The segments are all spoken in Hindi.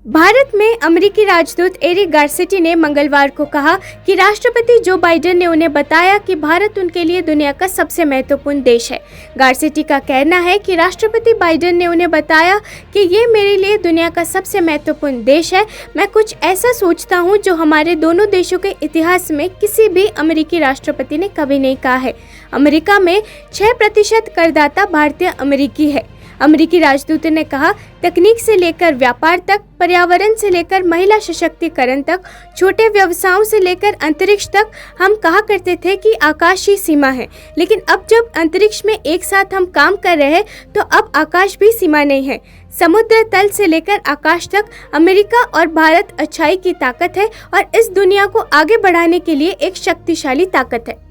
भारत में अमेरिकी राजदूत एरिक गारसेटी ने मंगलवार को कहा कि राष्ट्रपति जो बाइडेन ने उन्हें बताया कि भारत उनके लिए दुनिया का सबसे महत्वपूर्ण देश है। गारसेटी का कहना है कि राष्ट्रपति बाइडेन ने उन्हें बताया कि ये मेरे लिए दुनिया का सबसे महत्वपूर्ण देश है। मैं कुछ ऐसा सोचता हूँ जो हमारे दोनों देशों के इतिहास में किसी भी अमेरिकी राष्ट्रपति ने कभी नहीं कहा है। अमेरिका में 6% करदाता भारतीय अमेरिकी है। अमेरिकी राजदूत ने कहा, तकनीक से लेकर व्यापार तक, पर्यावरण से लेकर महिला सशक्तिकरण तक, छोटे व्यवसायों से लेकर अंतरिक्ष तक, हम कहा करते थे कि आकाश ही सीमा है, लेकिन अब जब अंतरिक्ष में एक साथ हम काम कर रहे हैं तो अब आकाश भी सीमा नहीं है। समुद्र तल से लेकर आकाश तक अमेरिका और भारत अच्छाई की ताकत है और इस दुनिया को आगे बढ़ाने के लिए एक शक्तिशाली ताकत है।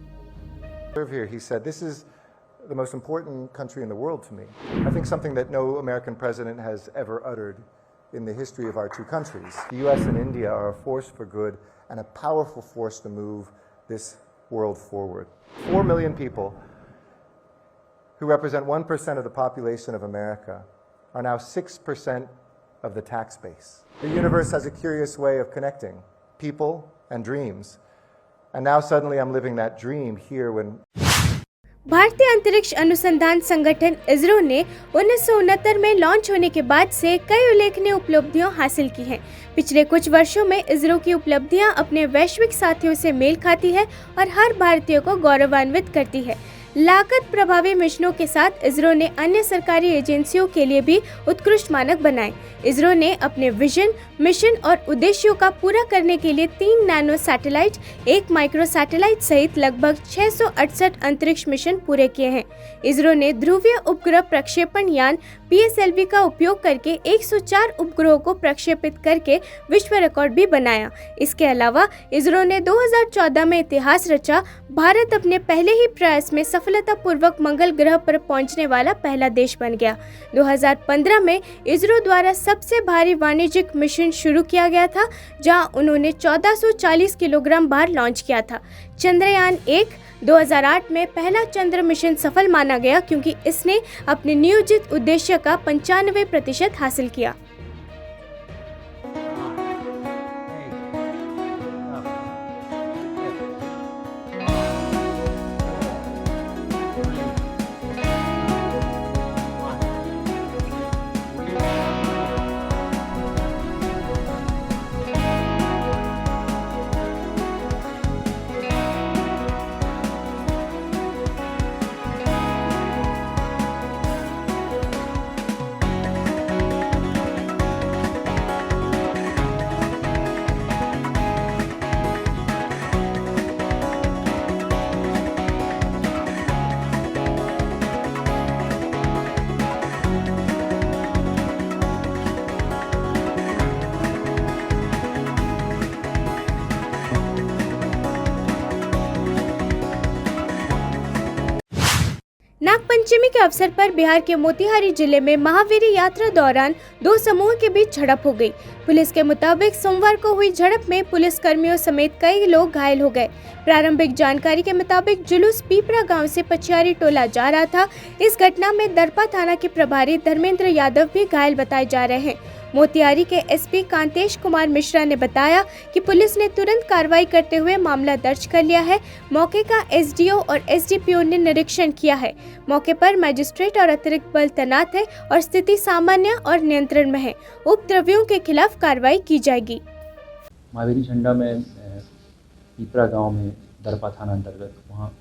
The most important country in the world to me. I think something that no American president has ever uttered in the history of our two countries. The US and India are a force for good and a powerful force to move this world forward. 4 million people who represent 1% of the population of America are now 6% of the tax base. The universe has a curious way of connecting people and dreams. And now suddenly I'm living that dream here when भारतीय अंतरिक्ष अनुसंधान संगठन इसरो ने 1969 में लॉन्च होने के बाद से कई उल्लेखनीय उपलब्धियां हासिल की हैं। पिछले कुछ वर्षों में इसरो की उपलब्धियां अपने वैश्विक साथियों से मेल खाती है और हर भारतीय को गौरवान्वित करती है। लागत प्रभावी मिशनों के साथ इसरो ने अन्य सरकारी एजेंसियों के लिए भी उत्कृष्ट मानक बनाए। इसरो ने अपने विजन, मिशन और उद्देश्यों का पूरा करने के लिए 3 नैनो सैटेलाइट, 1 माइक्रो सैटेलाइट सहित लगभग 668 अंतरिक्ष मिशन पूरे किए हैं। इसरो ने ध्रुवीय उपग्रह प्रक्षेपण यान PSLV का उपयोग करके 104 उपग्रहों को प्रक्षेपित करके विश्व रिकॉर्ड भी बनाया। इसके अलावा इसरो ने 2014 में इतिहास रचा। भारत अपने पहले ही प्रयास में सफलतापूर्वक मंगल ग्रह पर पहुंचने वाला पहला देश बन गया। 2015 में इसरो द्वारा सबसे भारी वाणिज्यिक मिशन शुरू किया गया था, जहां उन्होंने 1440 किलोग्राम भार लॉन्च किया था। चंद्रयान 1 2008 में पहला चंद्र मिशन सफल माना गया क्योंकि इसने अपने नियोजित उद्देश्य का 95% हासिल किया। नागपंचमी के अवसर पर बिहार के मोतिहारी जिले में महावीरी यात्रा दौरान 2 समूहों के बीच झड़प हो गई। पुलिस के मुताबिक सोमवार को हुई झड़प में पुलिस कर्मियों समेत कई लोग घायल हो गए। प्रारंभिक जानकारी के मुताबिक जुलूस पीपरा गांव से पछियारी टोला जा रहा था। इस घटना में दरपा थाना के प्रभारी धर्मेंद्र यादव भी घायल बताए जा रहे हैं। मोतिहारी के SP कांतेश कुमार मिश्रा ने बताया कि पुलिस ने तुरंत कार्रवाई करते हुए मामला दर्ज कर लिया है। मौके का SDO और SDPO ने निरीक्षण किया है। मौके पर मजिस्ट्रेट और अतिरिक्त बल तैनात है और स्थिति सामान्य और नियंत्रण में है। उपद्रवियों के खिलाफ कार्रवाई की जाएगी। महावीरी झंडा में पीपरा गांव में दरपा थाना अंतर्गत वहाँ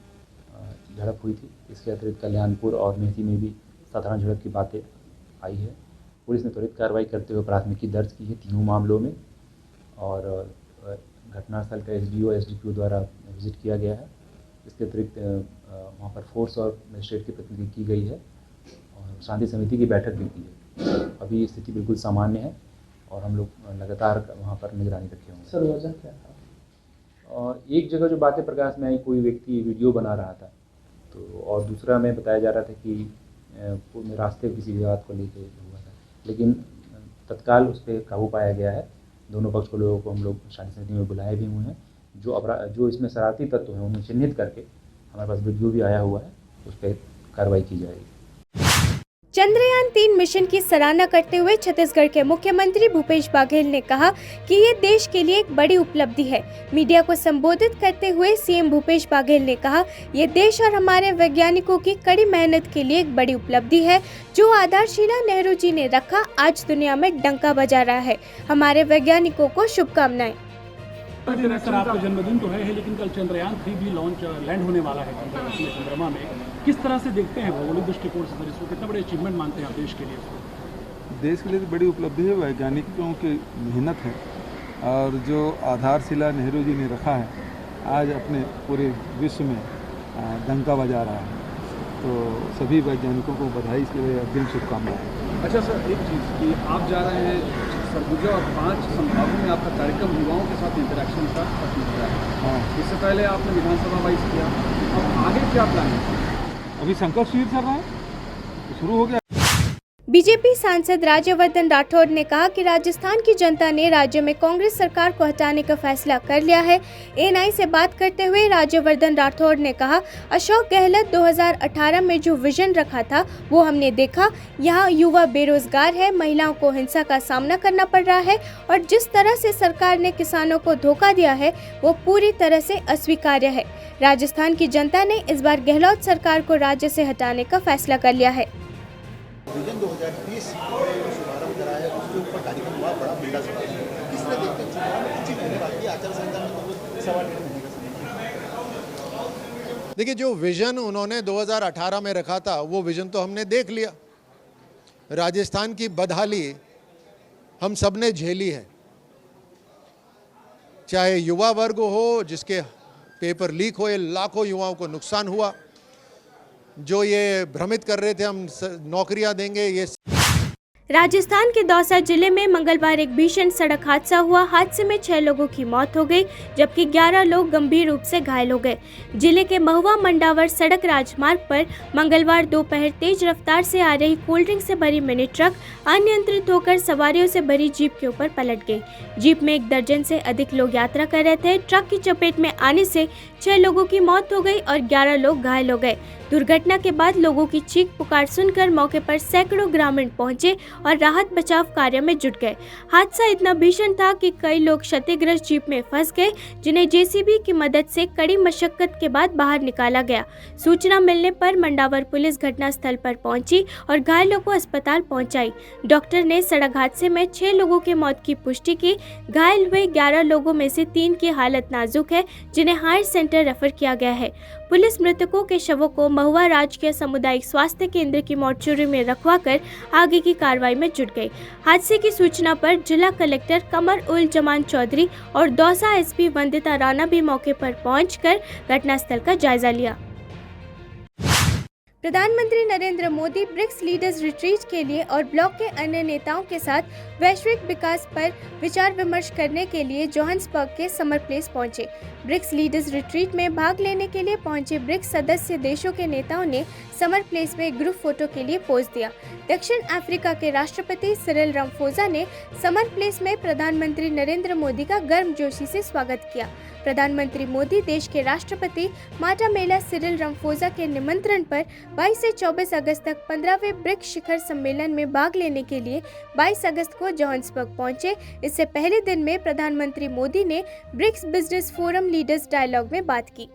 झड़प हुई थी। इसके अतिरिक्त कल्याणपुर और मेथी में भी साधारण झड़प की बातें आई है। पुलिस ने त्वरित कार्रवाई करते हुए प्राथमिकी दर्ज की है तीनों मामलों में और घटनास्थल का SDO SDPO द्वारा विजिट किया गया है। इसके अतिरिक्त वहाँ पर फोर्स और मजिस्ट्रेट की प्रतिनिधि की गई है और शांति समिति की बैठक भी की है। अभी स्थिति बिल्कुल सामान्य है और हम लोग लगातार वहाँ पर निगरानी रखे होंगे। सर वजह क्या था? और एक जगह जो बातें प्रकाश में आई, कोई व्यक्ति वीडियो बना रहा था तो, और दूसरा में बताया जा रहा था कि रास्ते किसी विवाद को लेकर हुआ था, लेकिन तत्काल उस पर काबू पाया गया है। दोनों पक्ष के लोगों को हम लोग शांति समिति में बुलाए भी हुए हैं। जो इसमें शरारती तत्व हैं उन्हें चिन्हित करके हमारे पास वीडियो भी आया हुआ है, उस पर कार्रवाई की जाएगी। चंद्रयान 3 मिशन की सराहना करते हुए छत्तीसगढ़ के मुख्यमंत्री भूपेश बघेल ने कहा कि ये देश के लिए एक बड़ी उपलब्धि है। मीडिया को संबोधित करते हुए सीएम भूपेश बघेल ने कहा, ये देश और हमारे वैज्ञानिकों की कड़ी मेहनत के लिए एक बड़ी उपलब्धि है। जो आधारशिला नेहरू जी ने रखा, आज दुनिया में डंका बजा रहा है। हमारे वैज्ञानिकों को शुभकामनाएं। सर, आपका जन्मदिन तो है, लेकिन कल चंद्रयान 3 भी लैंड होने वाला है चंद्रमा में। किस तरह से देखते हैं भौगोलिक दृष्टिकोण से, इसको कितना बड़े अचीवमेंट मानते हैं आप देश के लिए? देश के लिए तो बड़ी उपलब्धि है, वैज्ञानिकों की मेहनत है और जो आधारशिला नेहरू जी ने रखा है, आज अपने पूरे विश्व में डंका बजा रहा है। तो सभी वैज्ञानिकों को बधाई, इसके लिए अग्रिम शुभकामनाएं। अच्छा सर, एक चीज़ कि आप जा रहे हैं सरगुजा और 5 संभागों में आपका कार्यक्रम युवाओं के साथ इंटरेक्शन का खत्म हो रहा है। हाँ, इससे पहले आपने विधानसभा वाइज किया, अब आगे क्या प्लान है? अभी संकल्प शिविर चल रहा है, तो शुरू हो गया। बीजेपी सांसद राज्यवर्धन राठौड़ ने कहा कि राजस्थान की जनता ने राज्य में कांग्रेस सरकार को हटाने का फैसला कर लिया है। एएनआई से बात करते हुए राज्यवर्धन राठौड़ ने कहा, अशोक गहलोत 2018 में जो विजन रखा था वो हमने देखा। यहाँ युवा बेरोजगार है, महिलाओं को हिंसा का सामना करना पड़ रहा है और जिस तरह से सरकार ने किसानों को धोखा दिया है वो पूरी तरह से अस्वीकार्य है। राजस्थान की जनता ने इस बार गहलोत सरकार को राज्य से हटाने का फैसला कर लिया है। विजन 2030 शुभारंभ करा है, उसके ऊपर कार्यक्रम हुआ, बड़ा बिल्डा सवाल है। किस तरह देखते हैं चुनाव में कुछ ही महीने बाकी, आचार संहिता में तो सवाल नहीं का। देखिए, जो विजन उन्होंने 2018 में रखा था वो विजन तो हमने देख लिया। राजस्थान की बदहाली हम सब ने झेली है, चाहे युवा वर्ग हो जिसके पेपर लीक हुए, लाखों युवाओं को नुकसान हुआ। जो ये भ्रमित कर रहे थे हम नौकरियां देंगे, ये राजस्थान के दौसा जिले में मंगलवार एक भीषण सड़क हादसा हुआ। हादसे में 6 लोगों की मौत हो गई जबकि 11 लोग गंभीर रूप से घायल हो गए। जिले के महुआ मंडावर सड़क राजमार्ग पर मंगलवार दोपहर तेज रफ्तार से आ रही कोल्ड ड्रिंक से भरी मिनी ट्रक अनियंत्रित होकर सवारियों से भरी जीप के ऊपर पलट गई। जीप में 1 दर्जन से अधिक लोग यात्रा कर रहे थे। ट्रक की चपेट में आने से 6 लोगों की मौत हो गई और 11 लोग घायल हो गए। दुर्घटना के बाद लोगों की चीख पुकार सुनकर मौके पर सैकड़ों ग्रामीण पहुंचे और राहत बचाव कार्य में जुट गए। हादसा इतना भीषण था कि कई लोग क्षतिग्रस्त जीप में फंस गए, जिन्हें जेसीबी की मदद से कड़ी मशक्कत के बाद बाहर निकाला गया। सूचना मिलने पर मंडावर पुलिस घटनास्थल पर पहुंची और घायलों को अस्पताल पहुंचाई। डॉक्टर ने सड़क हादसे में 6 लोगों की मौत की पुष्टि की। घायल हुए 11 लोगों में से 3 की हालत नाजुक है, जिन्हें हायर सेंटर रेफर किया गया है। पुलिस मृतकों के शवों को महुआ राजकीय सामुदायिक स्वास्थ्य केंद्र की मोर्चरी में रखवाकर आगे की कार्रवाई में जुट गई। हादसे की सूचना पर जिला कलेक्टर कमर उल जमान चौधरी और दौसा एसपी वंदिता राणा भी मौके पर पहुंचकर घटनास्थल का जायजा लिया। प्रधानमंत्री Narendra Modi BRICS leaders retreat के लिए और ब्लॉक के अन्य नेताओं के साथ वैश्विक विकास पर विचार विमर्श करने के लिए जोहान्सबर्ग के समर प्लेस पहुंचे। ब्रिक्स लीडर्स रिट्रीट में भाग लेने के लिए पहुंचे ब्रिक्स सदस्य देशों के नेताओं ने समर प्लेस में ग्रुप फोटो के लिए पोज दिया। दक्षिण अफ्रीका के राष्ट्रपति सिरिल रामाफोसा ने समर प्लेस में प्रधानमंत्री नरेंद्र मोदी का गर्मजोशी से स्वागत किया। प्रधानमंत्री मोदी देश के राष्ट्रपति माटामेला सिरिल रामाफोसा के निमंत्रण पर 22 से 24 अगस्त तक 15वें ब्रिक्स शिखर सम्मेलन में भाग लेने के लिए 22 अगस्त को जोहान्सबर्ग पहुंचे। इससे पहले दिन में प्रधानमंत्री मोदी ने BRICS business forum leaders dialogue में बात की।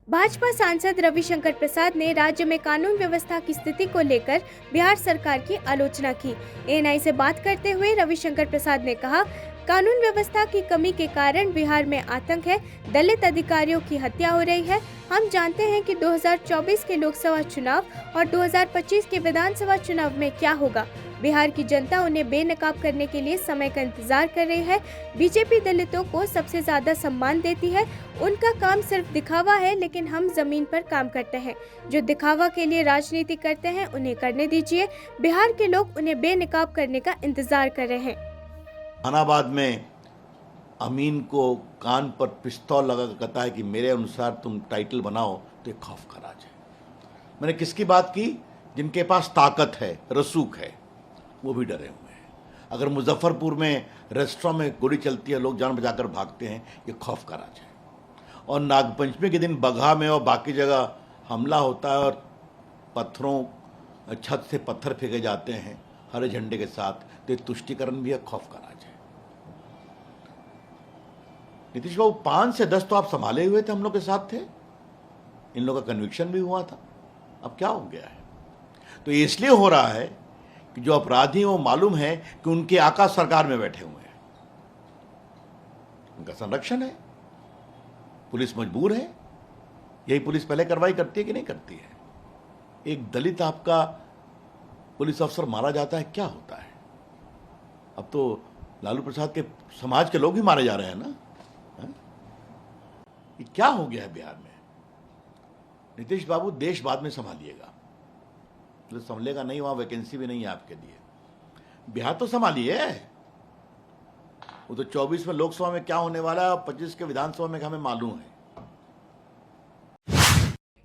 भाजपा सांसद रविशंकर प्रसाद ने राज्य में कानून व्यवस्था की स्थिति को लेकर बिहार सरकार की आलोचना की। एएनआई से बात करते हुए रविशंकर प्रसाद ने कहा, कानून व्यवस्था की कमी के कारण बिहार में आतंक है, दलित अधिकारियों की हत्या हो रही है। हम जानते हैं कि 2024 के लोकसभा चुनाव और 2025 के विधानसभा चुनाव में क्या होगा। बिहार की जनता उन्हें बेनकाब करने के लिए समय का इंतजार कर रही है। बीजेपी दलितों को सबसे ज्यादा सम्मान देती है। उनका काम सिर्फ दिखावा है, लेकिन हम जमीन पर काम करते हैं। जो दिखावा के लिए राजनीति करते हैं उन्हें करने दीजिए। बिहार के लोग उन्हें बेनकाब करने का इंतजार कर रहे हैं। जहानाबाद में अमीन को कान पर पिस्तौल लगा कर कहता है कि मेरे अनुसार तुम टाइटल बनाओ, तो एक खौफ का राज है। मैंने किसकी बात की? जिनके पास ताकत है, रसूख है, वो भी डरे हुए हैं। अगर मुजफ्फरपुर में रेस्टोरेंट में गोली चलती है, लोग जान बचाकर भागते हैं, ये खौफ का राज है। और नागपंचमी के दिन बगहा में और बाकी जगह हमला होता है और पत्थरों, छत से पत्थर फेंके जाते हैं हरे झंडे के साथ, तो ये तुष्टिकरण भी है, खौफ का राज है। नीतीश बाबू 5 से 10 तो आप संभाले हुए थे, हम लोग के साथ थे, इन लोगों का कन्विक्शन भी हुआ था। अब क्या हो गया है? तो ये इसलिए हो रहा है कि जो अपराधी वो मालूम है कि उनके आका सरकार में बैठे हुए हैं, उनका संरक्षण है, पुलिस मजबूर है। यही पुलिस पहले कार्रवाई करती है कि नहीं करती है? एक दलित आपका पुलिस अफसर मारा जाता है, क्या होता है? अब तो लालू प्रसाद के समाज के लोग ही मारे जा रहे हैं ना। ये क्या हो गया है बिहार में? नीतीश बाबू, देश बाद में संभालिएगा, तो संभलेगा नहीं, वहां वैकेंसी भी नहीं है आपके लिए। बिहार तो संभालिए। वो तो 24 में लोकसभा में क्या होने वाला है और 25 के विधानसभा में हमें मालूम है।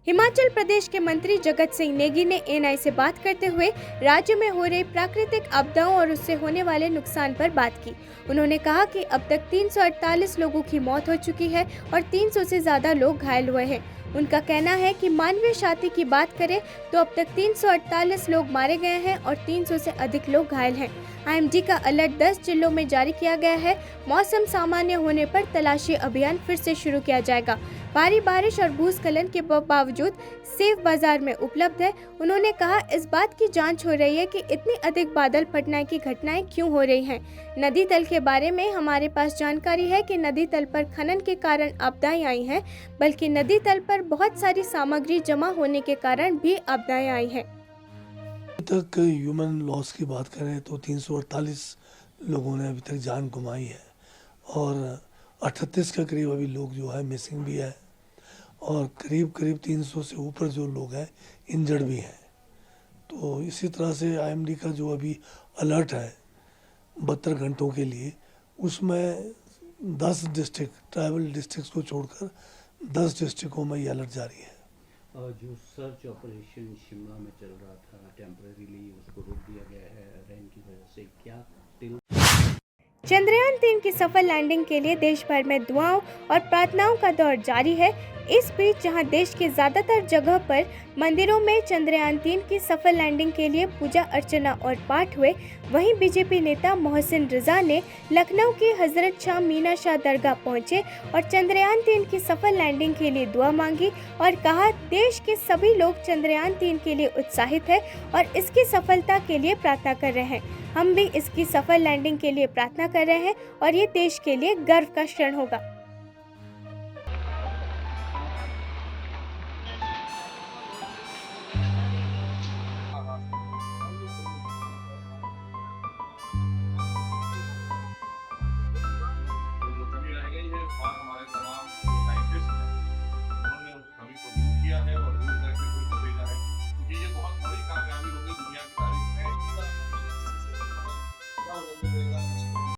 हिमाचल प्रदेश के मंत्री जगत सिंह नेगी ने एएनआई से बात करते हुए राज्य में हो रही प्राकृतिक आपदाओं और उससे होने वाले नुकसान पर बात की। उन्होंने कहा कि अब तक 348 लोगों की मौत हो चुकी है और 300 से ज्यादा लोग घायल हुए हैं। उनका कहना है कि मानवीय क्षति की बात करें तो अब तक 348 लोग मारे गए हैं और 300 से अधिक लोग घायल हैं। आईएमडी का अलर्ट 10 जिलों में जारी किया गया है। मौसम सामान्य होने पर तलाशी अभियान फिर से शुरू किया जाएगा। भारी बारिश और भूस्खलन के बावजूद सेब बाजार में उपलब्ध है। उन्होंने कहा, इस बात की जांच हो रही है कि इतनी अधिक बादल फटने की घटनाएं क्यों हो रही हैं। नदी तल के बारे में हमारे पास जानकारी है कि नदी तल पर खनन के कारण आपदाएं आई हैं, बल्कि नदी तल पर बहुत सारी सामग्री जमा होने के कारण भी आपदाएं आई हैं। तक ह्यूमन लॉस की बात करें तो 348 लोगों ने अभी तक जान गंवाई है और 38 के करीब अभी लोग जो है मिसिंग भी है और करीब 300 से ऊपर जो लोग हैं इंजर्ड भी हैं। तो इसी तरह से आईएमडी का जो अभी अलर्ट है 72 घंटों के लिए, उसमें 10 डिस्ट्रिक्ट, ट्राइबल डिस्ट्रिक्ट को छोड़कर 10 डिस्ट्रिक्टों में ये अलर्ट जारी है। जो सर्च ऑपरेशन शिमला में चल रहा था, टेम्परेरीली उसको रोक दिया गया है रेन की वजह से, क्या चंद्रयान 3 की सफल लैंडिंग के लिए देश भर में दुआओं और प्रार्थनाओं का दौर जारी है। इस बीच जहां देश के ज्यादातर जगह पर मंदिरों में चंद्रयान 3 की सफल लैंडिंग के लिए पूजा अर्चना और पाठ हुए, वहीं बीजेपी नेता मोहसिन रजा ने लखनऊ की हजरत शाह मीना शाह दरगाह पहुंचे और चंद्रयान 3 की सफल लैंडिंग के लिए दुआ मांगी और कहा, देश के सभी लोग चंद्रयान 3 के लिए उत्साहित है और इसकी सफलता के लिए प्रार्थना कर रहे हैं। हम भी इसकी सफल लैंडिंग के लिए प्रार्थना कर रहे हैं और ये देश के लिए गर्व का क्षण होगा।